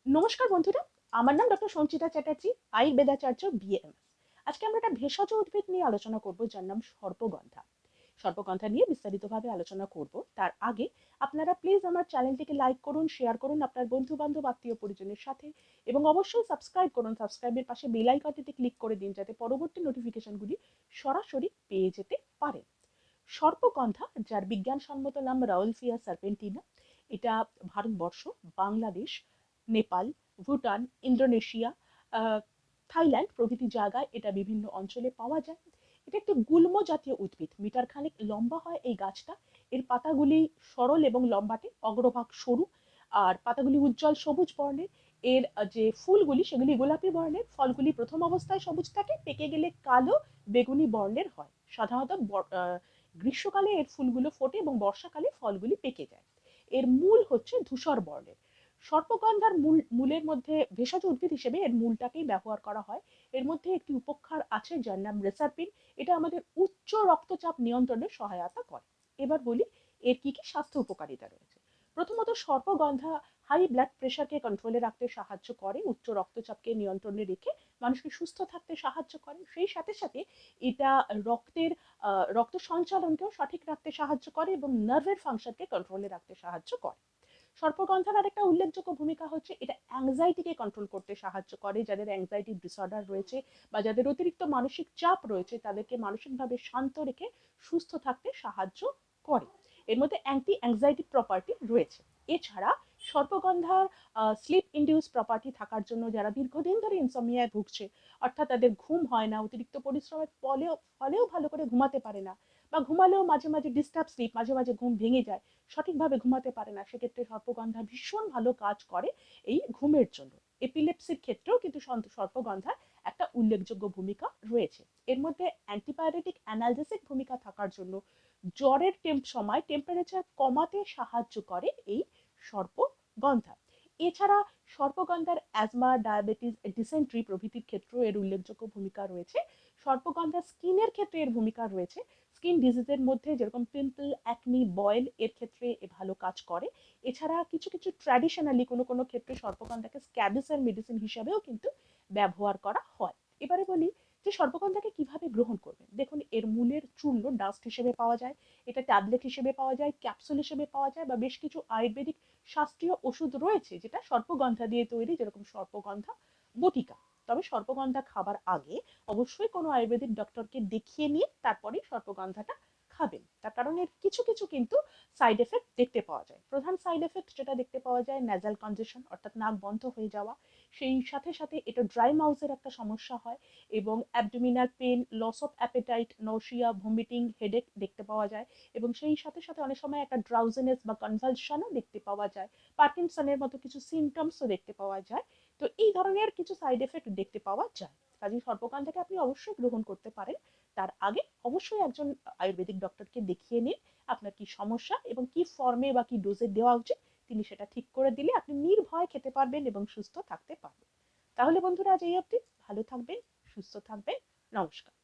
নমস্কার বন্ধুরা, আমার নাম ডক্টর সঞ্চিতা চ্যাটার্জি, আয়ুর্বেদাচার্য বিএমএস। আজকে আমরা একটা ভেষজ উদ্ভিদ নিয়ে আলোচনা করব যার নাম সর্পগন্ধা। সর্পগন্ধা নিয়ে বিস্তারিতভাবে আলোচনা করব। তার আগে আপনারা প্লিজ আমার চ্যানেলটিকে লাইক করুন, শেয়ার করুন আপনার বন্ধু বান্ধব আত্মীয় পরিজনের সাথে, এবং অবশ্যই সাবস্ক্রাইব করুন। সাবস্ক্রাইবের পাশে বেল আইকনটিতে ক্লিক করে দিন যাতে পরবর্তী নোটিফিকেশনগুলি সরাসরি পেয়ে যেতে পারেন। সর্পগন্ধা, যার বিজ্ঞানসম্মত নাম রাউলফিয়া সার্পেন্টিনা, এটা ভারতবর্ষ, বাংলাদেশ, নেপাল, ভুটান, ইন্দোনেশিয়া, থাইল্যান্ড প্রভৃতি জায়গায় এটা বিভিন্ন অঞ্চলে পাওয়া যায়। এটা একটি গুল্ম জাতীয় উদ্ভিদ, মিটার খানেক লম্বা হয় এই গাছটা। এর পাতাগুলি সরল এবং লম্বাটে, অগ্রভাগ সরু, আর পাতাগুলি উজ্জ্বল সবুজ বর্ণের। এর যে ফুলগুলি সেগুলি গোলাপি বর্ণের, ফলগুলি প্রথম অবস্থায় সবুজ থাকে, পেকে গেলে কালো বেগুনি বর্ণের হয়। সাধারণত গ্রীষ্মকালে এর ফুলগুলো ফোটে এবং বর্ষাকালে ফলগুলি পেকে যায়। এর মূল হচ্ছে ধূসর বর্ণের। সর্পগন্ধার মূলের মধ্যে ভেষজ উদ্ভিদ হিসেবে এর মূলটাকেই ব্যবহার করা হয়। এর মধ্যে একটি উপক্ষার আছে যার নাম রেসাপিন। এটা আমাদের উচ্চ রক্তচাপ নিয়ন্ত্রণে সহায়তা করে। এবার বলি এর কি কি স্বাস্থ্য উপকারিতা রয়েছে। প্রথমত, সর্পগন্ধা হাই ব্লাড প্রেশারকে কন্ট্রোলে রাখতে সাহায্য করে, উচ্চ রক্তচাপকে নিয়ন্ত্রণে রেখে মানুষকে সুস্থ থাকতে সাহায্য করে। সেই সাথে সাথে এটা রক্ত সঞ্চালনকেও সঠিক রাখতে সাহায্য করে এবং নার্ভের ফাংশনকে কন্ট্রোলে রাখতে সাহায্য করে। সর্পগন্ধার আরেকটা উল্লেখযোগ্য ভূমিকা হচ্ছে এটা অ্যাংজাইটিকে কন্ট্রোল করতে সাহায্য করে। যাদের অ্যাংজাইটি ডিসঅর্ডার রয়েছে বা যাদের অতিরিক্ত মানসিক চাপ রয়েছে তাদেরকে মানসিকভাবে শান্ত রেখে সুস্থ থাকতে সাহায্য করে। এর মধ্যে অ্যান্টি অ্যাংজাইটি প্রপার্টি রয়েছে। এছাড়া সর্পগন্ধার স্লিপ ইন্ডিউস প্রপার্টি থাকার জন্য যারা দীর্ঘদিন ধরে ইনসমনিয়ায় ভুগছে, অর্থাৎ তাদের ঘুম হয় না, অতিরিক্ত পরিশ্রমের ফলেও ভালো করে ঘুমাতে পারে না, বা ঘুমালেও মাঝে মাঝে ডিস্টার্ব স্লিপ, মাঝে মাঝে ঘুম ভেঙে যায়, সঠিকভাবে ঘুমাতে পারে না, সেক্ষেত্রে সর্পগন্ধা ভীষণ ভালো কাজ করে এই ঘুমের জন্য। এপিলেপসির ক্ষেত্রেও কিন্তু সর্পগন্ধার একটা উল্লেখযোগ্য ভূমিকা রয়েছে। এর মধ্যে অ্যান্টিবায়োটিক অ্যানালজেসিক ভূমিকা থাকার জন্য জ্বরের সময় টেম্পারেচার কমাতে সাহায্য করে এই সর্পগন্ধা। এছাড়া সর্পগন্ধার অ্যাজমা, ডায়াবেটিস, ডিসেন্ট্রি প্রভৃতির ক্ষেত্রেও এর উল্লেখযোগ্য ভূমিকা রয়েছে। সর্পগন্ধা স্কিনের ক্ষেত্রে এর ভূমিকা রয়েছে। স্কিন ডিজিজের মধ্যে যেরকম পিম্পল, অ্যাকনি, বয়েল, এর ক্ষেত্রে এ ভালো কাজ করে। এছাড়া কিছু কিছু ট্র্যাডিশনালি কোনো ক্ষেত্রে সর্পগন্ধাকে স্ক্যাবিসের মেডিসিন হিসাবেও কিন্তু ব্যবহার করা হয়। এবারে বলি যে সর্পগন্ধাকে কিভাবে গ্রহণ করবেন। দেখুন, এর মূলের চূর্ণ ডাস্ট হিসেবে পাওয়া যায়, এটা ট্যাবলেট হিসেবে পাওয়া যায়, ক্যাপসুল হিসেবে পাওয়া যায়, বা বেশ কিছু আয়ুর্বেদিক শাস্ত্রীয় ওষুধ রয়েছে যেটা সর্পগন্ধা দিয়ে তৈরি, যেরকম সর্পগন্ধা বটিকা। তবে সর্পগন্ধা খাবার আগে অবশ্যই কোনো আয়ুর্বেদিক ডক্টরকে দেখিয়ে নিয়ে তারপরেই সর্পগন্ধাটা খাবেন। তার কারণ এর কিছু কিছু কিন্তু সাইড এফেক্ট দেখতে পাওয়া যায়। প্রধান সাইড এফেক্ট যেটা দেখতে পাওয়া যায়, ন্যাজাল কনজেশন, অর্থাৎ নাক বন্ধ হয়ে যাওয়া। সেই সাথে সাথে এটা ড্রাই মাউসের একটা সমস্যা হয়, এবং abdominal pain, loss of appetite, nausea, vomiting, headache দেখতে পাওয়া যায়, এবং সেই সাথে সাথে অনেক সময় একটা ড্রাউজিনেস বা কনভালশনও দেখতে পাওয়া যায়। পার্কিনসনের মতো কিছু সিমটমসও দেখতে পাওয়া যায়। তো এই ধরনের কিছু সাইড এফেক্ট দেখতে পাওয়া যায়। কাজেই সর্পগন্ধাকে আপনি অবশ্যই গ্রহণ করতে পারেন। তার আগে অবশ্যই একজন আয়ুর্বেদিক ডক্টরকে দেখিয়ে নিন আপনার কি সমস্যা এবং কি ফর্মে বা কি ডোজে দেওয়া উচিত, তিনি সেটা ঠিক করে দিলে আপনি নির্ভয়ে খেতে পারবেন এবং সুস্থ থাকতে পারবেন। তাহলে বন্ধুরা, আজ এই অবধি। ভালো থাকবেন, সুস্থ থাকবেন। নমস্কার।